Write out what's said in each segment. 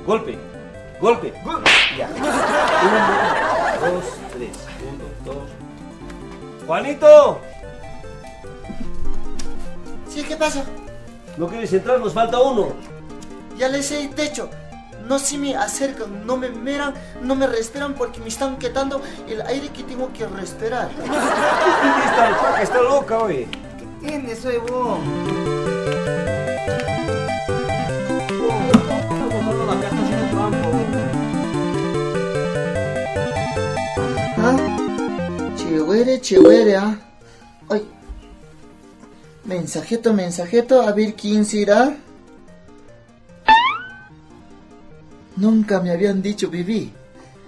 Golpe. Golpe. Ya. 1, 2, 3. 1, 2. ¡Juanito! Sí, ¿qué pasa? ¿No quieres entrar? Nos falta uno. Ya les he dicho, no se me acercan, no me miran, no me respiran porque me están quitando el aire que tengo que respirar. Esta alpaca está loca, oye. ¿Qué tienes, soy vos? ¿Ah? Chévere, ¿ah? Ay. Mensajito, a ver quién será. Nunca me habían dicho, Bibi.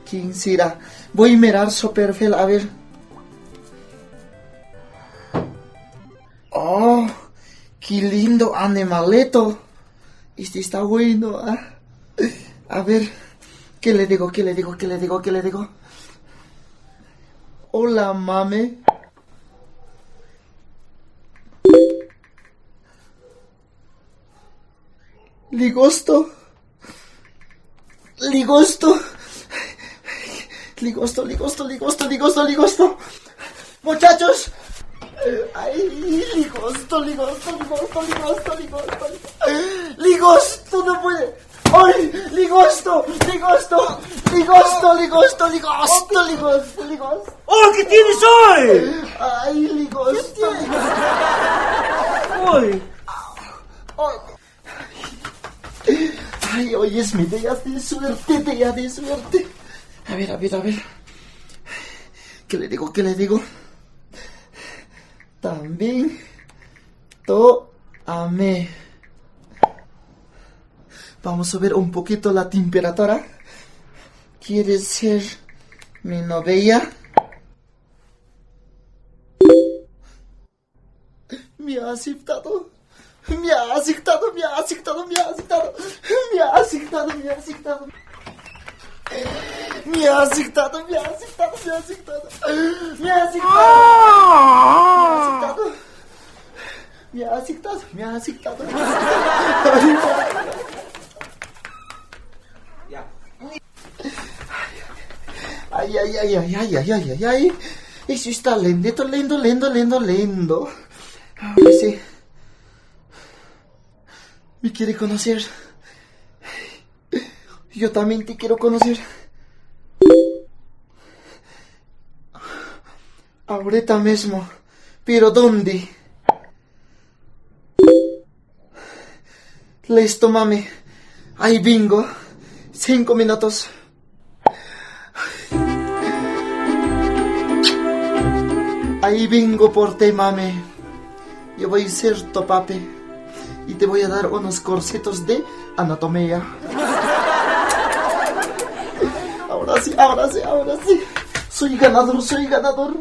¿Quién será? Voy a mirar su perfil, a ver. Oh, qué lindo animalito. Este está bueno, ¿ah? A ver, ¿qué le digo? Hola, mami. Ligosto. Muchachos. Ay, ligosto, no puede. Ay, ligosto. ¡Oh, qué tienes hoy! Ay, ligosto. ¡Uy! Ay, hoy es mi día de suerte. A ver. ¿Qué le digo? También to amé. Vamos a ver un poquito la temperatura. ¿Quieres ser mi novia? Me ha aceptado. Me ha aceptado. Ya. Ay. Eso está lindo. Ahora sí. ¿Me quiere conocer? Yo también te quiero conocer. Ahorita mismo. ¿Pero dónde? Listo, mami. Ahí vengo. 5 minutos. Ahí vengo por ti, mami. Yo voy a ser tu papi. Y te voy a dar unos cursitos de anatomía. Ahora sí. Soy ganador.